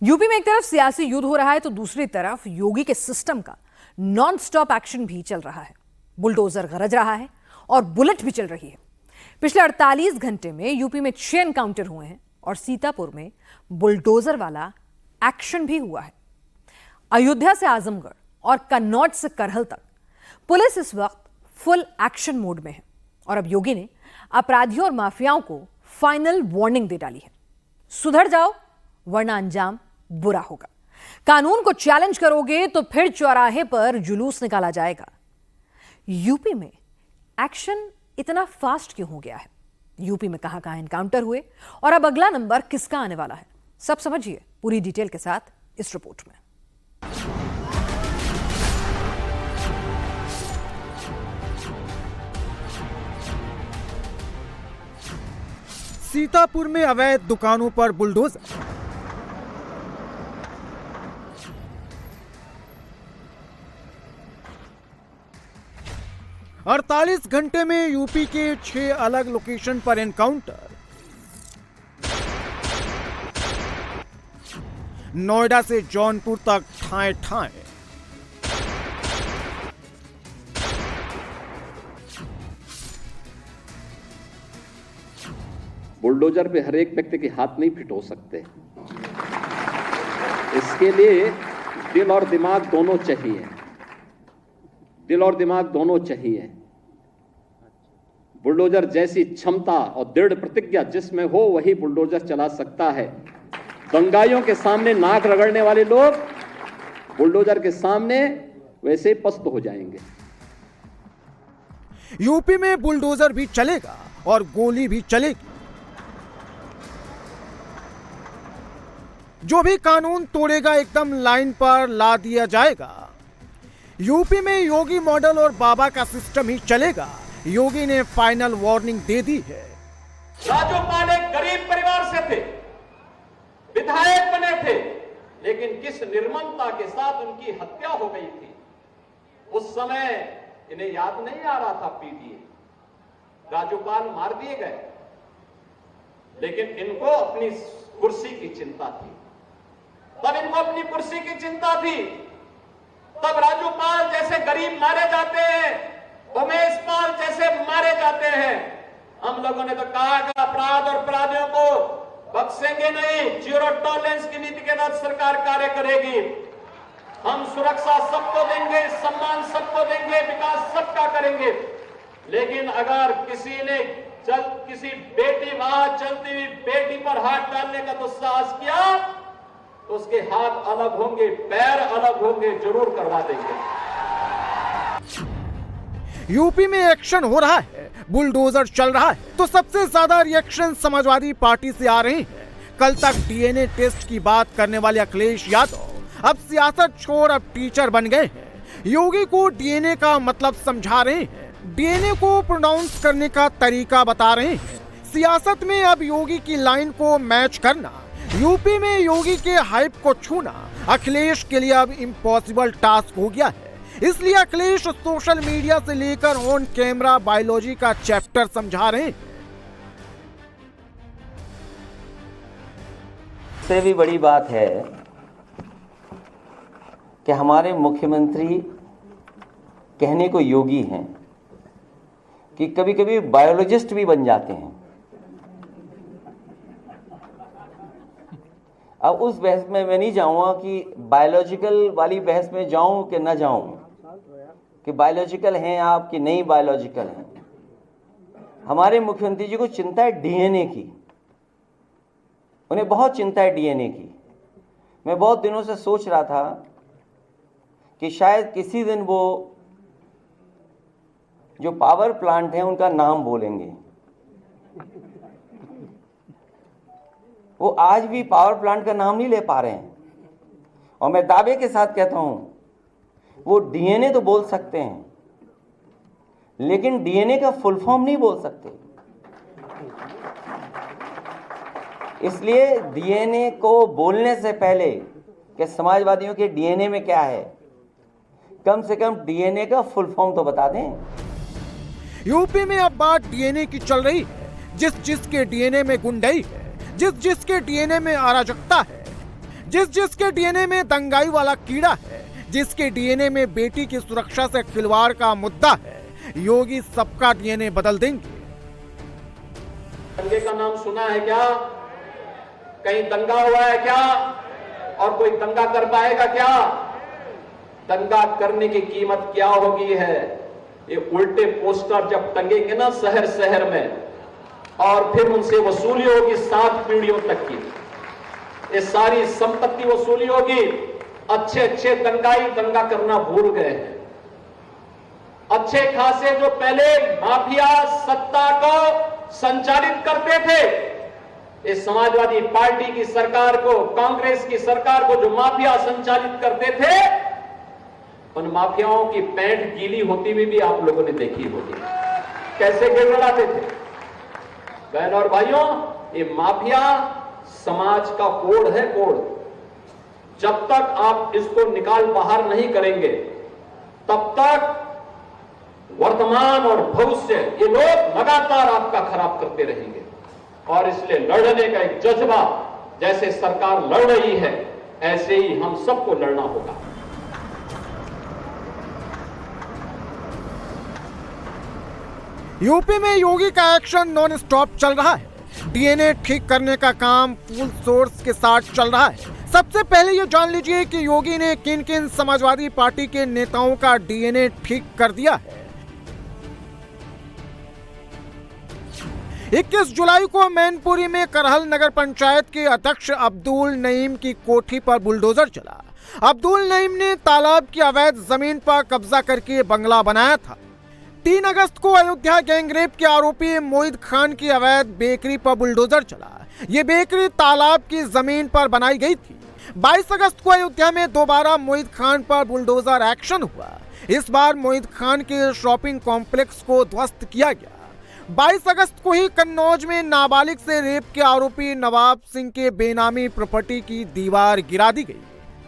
UP में एक तरफ सियासी युद्ध हो रहा है तो दूसरी तरफ योगी के सिस्टम का नॉन स्टॉप एक्शन भी चल रहा है। बुलडोजर गरज रहा है और बुलेट भी चल रही है। पिछले 48 घंटे में यूपी में 6 एनकाउंटर हुए हैं और सीतापुर में बुलडोजर वाला एक्शन भी हुआ है। अयोध्या से आजमगढ़ और कन्नौज से करहल तक पुलिस इस वक्त फुल एक्शन मोड में है और अब योगी ने अपराधियों और माफियाओं को फाइनल वार्निंग दे डाली है। सुधर जाओ वरना अंजाम बुरा होगा। कानून को चैलेंज करोगे तो फिर चौराहे पर जुलूस निकाला जाएगा। यूपी में एक्शन इतना फास्ट क्यों हो गया है? यूपी में कहां एनकाउंटर हुए और अब अगला नंबर किसका आने वाला है? सब समझिए पूरी डिटेल के साथ इस रिपोर्ट में। सीतापुर में अवैध दुकानों पर बुलडोजर। अड़तालीस घंटे में यूपी के 6 अलग लोकेशन पर एनकाउंटर। नोएडा से जौनपुर तक ठाए ठाए। बुलडोजर पे हर एक व्यक्ति के हाथ नहीं फिट हो सकते। इसके लिए दिल और दिमाग दोनों चाहिए। दिल और दिमाग दोनों चाहिए। बुलडोजर जैसी क्षमता और दृढ़ प्रतिज्ञा जिसमें हो वही बुलडोजर चला सकता है। दंगाइयों के सामने नाक रगड़ने वाले लोग बुलडोजर के सामने वैसे ही पस्त हो जाएंगे। यूपी में बुलडोजर भी चलेगा और गोली भी चलेगी। जो भी कानून तोड़ेगा एकदम लाइन पर ला दिया जाएगा। यूपी में योगी मॉडल और बाबा का सिस्टम ही चलेगा। योगी ने फाइनल वार्निंग दे दी है। राजोपाल एक गरीब परिवार से थे, विधायक बने थे, लेकिन किस निर्ममता के साथ उनकी हत्या हो गई थी। उस समय इन्हें याद नहीं आ रहा था पीटीए, राजोपाल मार दिए गए, लेकिन इनको अपनी कुर्सी की चिंता थी। तब इनको अपनी कुर्सी की चिंता थी। तब राजूपाल जैसे गरीब मारे जाते हैं, उमेश पाल जैसे मारे जाते हैं। हम लोगों ने तो कहा कि अपराध और अपराधियों को बख्शेंगे नहीं, जीरो टॉलरेंस की नीति के तहत सरकार कार्य करेगी। हम सुरक्षा सबको देंगे, सम्मान सबको देंगे, विकास सबका करेंगे। लेकिन अगर किसी ने किसी बेटी वहां चलती हुई बेटी पर हाथ डालने का तो साहस किया तो उसके हाथ अलग होंगे, पैर अलग होंगे, जरूर करवा देंगे। यूपी में एक्शन हो रहा है, बुलडोजर चल रहा है, तो सबसे ज्यादा रिएक्शन समाजवादी पार्टी से आ रहे हैं। कल तक डीएनए टेस्ट की बात करने वाले अखिलेश यादव अब सियासत छोड़ अब टीचर बन गए हैं। योगी को डीएनए का मतलब समझा रहे हैं, डीएनए को प्रोनाउंस करने का तरीका बता रहे हैं। सियासत में अब योगी की लाइन को मैच करना, यूपी में योगी के हाइप को छूना अखिलेश के लिए अब इम्पॉसिबल टास्क हो गया है। इसलिए अखिलेश सोशल मीडिया से लेकर ऑन कैमरा बायोलॉजी का चैप्टर समझा रहे हैं। इससे भी बड़ी बात है कि हमारे मुख्यमंत्री कहने को योगी हैं कि कभी कभी बायोलॉजिस्ट भी बन जाते हैं। अब उस बहस में मैं नहीं जाऊंगा कि बायोलॉजिकल वाली बहस में जाऊं कि ना जाऊं, कि बायोलॉजिकल हैं आप कि नहीं बायोलॉजिकल हैं। हमारे मुख्यमंत्री जी को चिंता है डीएनए की, उन्हें बहुत चिंता है डीएनए की। मैं बहुत दिनों से सोच रहा था कि शायद किसी दिन वो जो पावर प्लांट है उनका नाम बोलेंगे। वो आज भी पावर प्लांट का नाम नहीं ले पा रहे हैं और मैं दावे के साथ कहता हूं वो डीएनए तो बोल सकते हैं लेकिन डीएनए का फुल फॉर्म नहीं बोल सकते। इसलिए डीएनए को बोलने से पहले कि समाजवादियों के डीएनए में क्या है, कम से कम डीएनए का फुल फॉर्म तो बता दें। यूपी में अब बात डीएनए की चल रही है। जिसके डीएनए में गुंडई है, जिसके डीएनए में अराजकता है, जिसके डीएनए में दंगाई वाला कीड़ा है, जिसके डीएनए में बेटी की सुरक्षा से खिलवाड़ का मुद्दा है, योगी सबका डीएनए बदल देंगे। दंगे का नाम सुना है क्या? कहीं दंगा हुआ है क्या? और कोई दंगा कर पाएगा क्या? दंगा करने की कीमत क्या होगी है? ये उल्टे पोस्टर जब टंगेंगे ना शहर शहर में, और फिर उनसे वसूली होगी 7 पीढ़ियों तक की, ये सारी संपत्ति वसूली होगी। अच्छे दंगाई दंगा करना भूल गए हैं। अच्छे खासे जो पहले माफिया सत्ता को संचालित करते थे, इस समाजवादी पार्टी की सरकार को, कांग्रेस की सरकार को जो माफिया संचालित करते थे, उन माफियाओं की पैंट गीली होती हुई भी आप लोगों ने देखी होगी, कैसे गिड़गिड़ाते थे। बहन और भाइयों, ये माफिया समाज का कोड है, कोड। जब तक आप इसको निकाल बाहर नहीं करेंगे, तब तक वर्तमान और भविष्य ये लोग लगातार आपका खराब करते रहेंगे। और इसलिए लड़ने का एक जज्बा, जैसे सरकार लड़ रही है, ऐसे ही हम सबको लड़ना होगा। यूपी में योगी का एक्शन नॉन स्टॉप चल रहा है। डीएनए ठीक करने का काम फुल सोर्स के साथ चल रहा है। सबसे पहले ये जान लीजिए कि योगी ने किन किन समाजवादी पार्टी के नेताओं का डीएनए ठीक कर दिया है। 21 जुलाई को मैनपुरी में करहल नगर पंचायत के अध्यक्ष अब्दुल नईम की कोठी पर बुलडोजर चला। अब्दुल नईम ने तालाब की अवैध जमीन पर कब्जा करके बंगला बनाया था। 3 अगस्त को अयोध्या गैंगरेप के आरोपी मोहित खान की अवैध बेकरी पर बुलडोजर चला। ये बेकरी तालाब की जमीन पर बनाई गई थी। 22 अगस्त को अयोध्या में दोबारा मोहित खान पर बुलडोजर एक्शन हुआ। इस बार मोहित खान के शॉपिंग कॉम्प्लेक्स को ध्वस्त किया गया। 22 अगस्त को ही कन्नौज में नाबालिग से रेप के आरोपी नवाब सिंह के बेनामी प्रॉपर्टी की दीवार गिरा दी गई।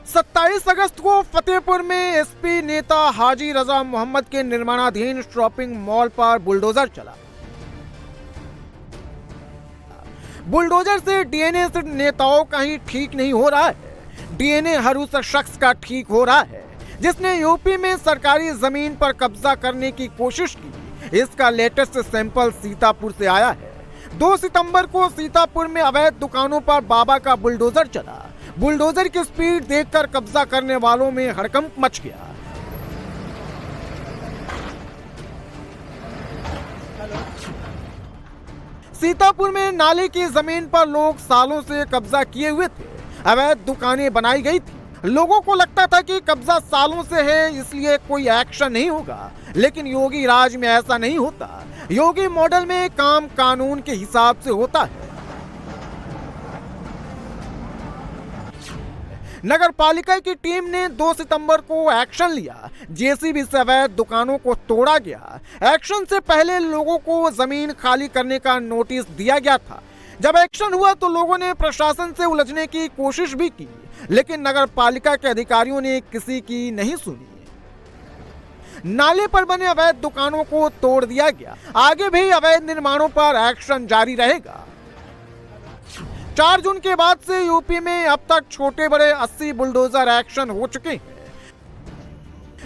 27 अगस्त को फतेहपुर में एसपी नेता हाजी रजा मोहम्मद के निर्माणाधीन शॉपिंग मॉल पर बुलडोजर चला। बुलडोजर से डीएनए सिर्फ नेताओं का ही ठीक नहीं हो रहा है, डीएनए हर उस शख्स का ठीक हो रहा है जिसने यूपी में सरकारी जमीन पर कब्जा करने की कोशिश की। इसका लेटेस्ट सैंपल सीतापुर से आया है। 2 सितंबर को सीतापुर में अवैध दुकानों पर बाबा का बुलडोजर चला। बुलडोजर की स्पीड देखकर कब्जा करने वालों में हड़कंप मच गया। सीतापुर में नाले की जमीन पर लोग सालों से कब्जा किए हुए थे। अवैध दुकानें बनाई गई थी। लोगों को लगता था कि कब्जा सालों से है, इसलिए कोई एक्शन नहीं होगा, लेकिन योगी राज में ऐसा नहीं होता। योगी मॉडल में काम कानून के हिसाब से होता है। नगर पालिका की टीम ने 2 सितंबर को एक्शन लिया। जेसीबी से अवैध दुकानों को तोड़ा गया। एक्शन से पहले लोगों को जमीन खाली करने का नोटिस दिया गया था। जब एक्शन हुआ तो लोगों ने प्रशासन से उलझने की कोशिश भी की, लेकिन नगर पालिका के अधिकारियों ने किसी की नहीं सुनी। नाले पर बने अवैध दुकानों को तोड़ दिया गया। आगे भी अवैध निर्माणों पर एक्शन जारी रहेगा। 4 जून के बाद से यूपी में अब तक छोटे बड़े 80 बुलडोजर एक्शन हो चुके हैं।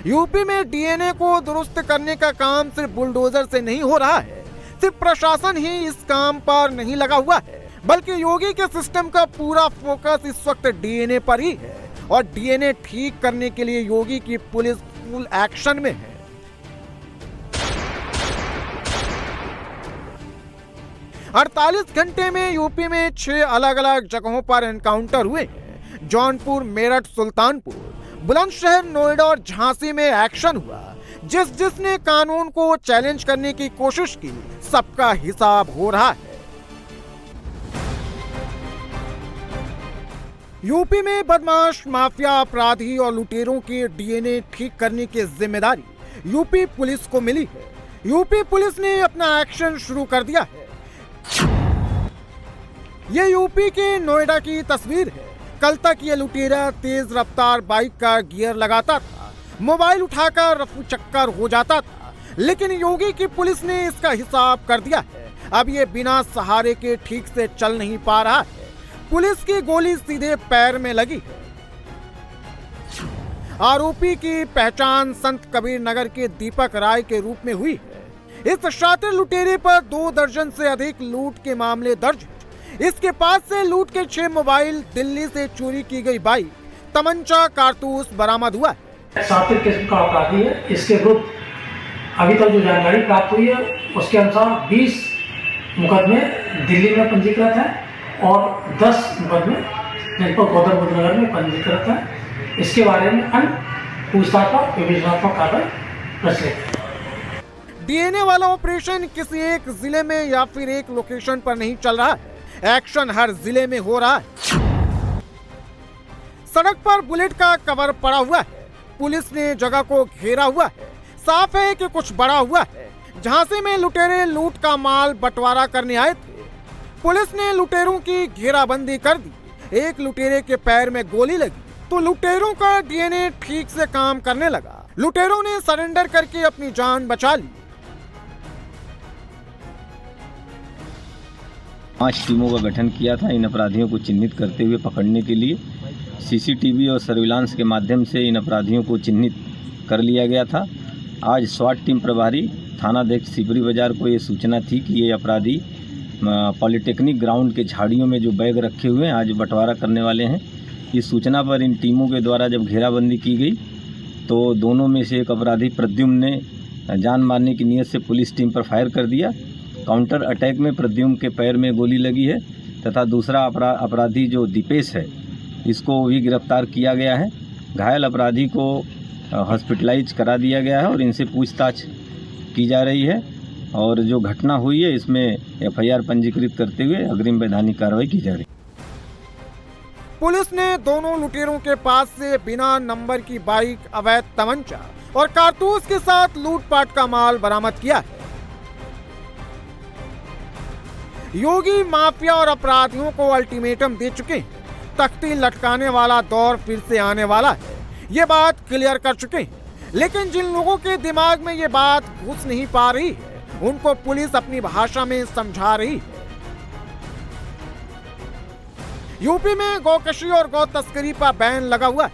यूपी में डीएनए को दुरुस्त करने का काम सिर्फ बुलडोजर से नहीं हो रहा है। सिर्फ प्रशासन ही इस काम पर नहीं लगा हुआ है, बल्कि योगी के सिस्टम का पूरा फोकस इस वक्त डीएनए पर ही है। और डीएनए ठीक करने के लिए योगी की पुलिस फुल एक्शन में है। अड़तालीस घंटे में यूपी में 6 अलग अलग जगहों पर एनकाउंटर हुए हैं। जौनपुर, मेरठ, सुल्तानपुर, बुलंदशहर, नोएडा और झांसी में एक्शन हुआ। जिसने कानून को चैलेंज करने की कोशिश की, सबका हिसाब हो रहा है। यूपी में बदमाश, माफिया, अपराधी और लुटेरों के डीएनए ठीक करने की जिम्मेदारी यूपी पुलिस को मिली है। यूपी पुलिस ने अपना एक्शन शुरू कर दिया है। ये यूपी के नोएडा की तस्वीर है। कल तक ये लुटेरा तेज रफ्तार बाइक का गियर लगाता था, मोबाइल उठाकर रफू चक्कर हो जाता था, लेकिन योगी की पुलिस ने इसका हिसाब कर दिया है। अब ये बिना सहारे के ठीक से चल नहीं पा रहा है। पुलिस की गोली सीधे पैर में लगी। आरोपी की पहचान संत कबीर नगर के दीपक राय के रूप में हुई है। इस शातिर लुटेरे पर 2 दर्जन से अधिक लूट के मामले दर्ज है। इसके पास से लूट के 6 मोबाइल, दिल्ली से चोरी की गई बाइक, तमंचा, कारतूस बरामद हुआ है। शातिर किस्म का अपराधी है। इसके विरुद्ध अभी तक जो जानकारी प्राप्त हुई है उसके अनुसार 20 मुकदमे दिल्ली में पंजीकृत है और 10 मुकदमे जनपद गौतम बुद्ध नगर में पंजीकृत है। इसके बारे में अन्य पूछताछ का विवेचनात्मक कार्रवाई प्रचलित है। डीएनए वाला ऑपरेशन किसी एक जिले में या फिर एक लोकेशन पर नहीं चल रहा है, एक्शन हर जिले में हो रहा है। सड़क पर बुलेट का कवर पड़ा हुआ है, पुलिस ने जगह को घेरा हुआ है। साफ है कि कुछ बड़ा हुआ है। झांसी में लुटेरे लूट का माल बंटवारा करने आए थे। पुलिस ने लुटेरों की घेराबंदी कर दी। एक लुटेरे के पैर में गोली लगी तो लुटेरों का डीएनए ठीक से काम करने लगा। लुटेरों ने सरेंडर करके अपनी जान बचा ली। 5 टीमों का गठन किया था इन अपराधियों को चिन्हित करते हुए पकड़ने के लिए। सीसीटीवी और सर्विलांस के माध्यम से इन अपराधियों को चिन्हित कर लिया गया था। आज स्वाट टीम प्रभारी थानाध्यक्ष सिपरी बाजार को ये सूचना थी कि ये अपराधी पॉलिटेक्निक ग्राउंड के झाड़ियों में जो बैग रखे हुए हैं आज बंटवारा करने वाले हैं। इस सूचना पर इन टीमों के द्वारा जब घेराबंदी की गई तो दोनों में से एक अपराधी प्रद्युम्न ने जान मारने की नीयत से पुलिस टीम पर फायर कर दिया। काउंटर अटैक में प्रद्युम्न के पैर में गोली लगी है तथा दूसरा अपराधी जो दीपेश है इसको भी गिरफ्तार किया गया है। घायल अपराधी को हॉस्पिटलाइज करा दिया गया है और इनसे पूछताछ की जा रही है और जो घटना हुई है इसमें एफआईआर पंजीकृत करते हुए अग्रिम वैधानिक कार्रवाई की जा रही है। पुलिस ने दोनों लुटेरों के पास से बिना नंबर की बाइक, अवैध तमंचा और कारतूस के साथ लूटपाट का माल बरामद किया है। योगी माफिया और अपराधियों को अल्टीमेटम दे चुके हैं। तख्ती लटकाने वाला दौर फिर से आने वाला है, ये बात क्लियर कर चुके हैं। लेकिन जिन लोगों के दिमाग में ये बात घुस नहीं पा रही है उनको पुलिस अपनी भाषा में समझा रही है। यूपी में गौकशी और गौ तस्करी पर बैन लगा हुआ है,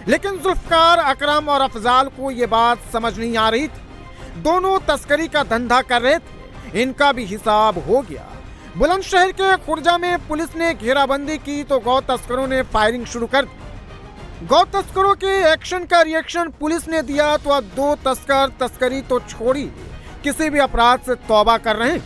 लेकिन जुल्फकार, अकरम और अफजाल को ये बात समझ नहीं आ रही थी। दोनों तस्करी का धंधा कर रहे थे, इनका भी हिसाब हो गया। बुलंदशहर के खुर्जा में पुलिस ने घेराबंदी की तो गौ तस्करों ने फायरिंग शुरू कर दी। गौ तस्करों के एक्शन का रिएक्शन पुलिस ने दिया तो अब 2 तस्कर तस्करी तो छोड़ी, किसी भी अपराध से तौबा कर रहे हैं।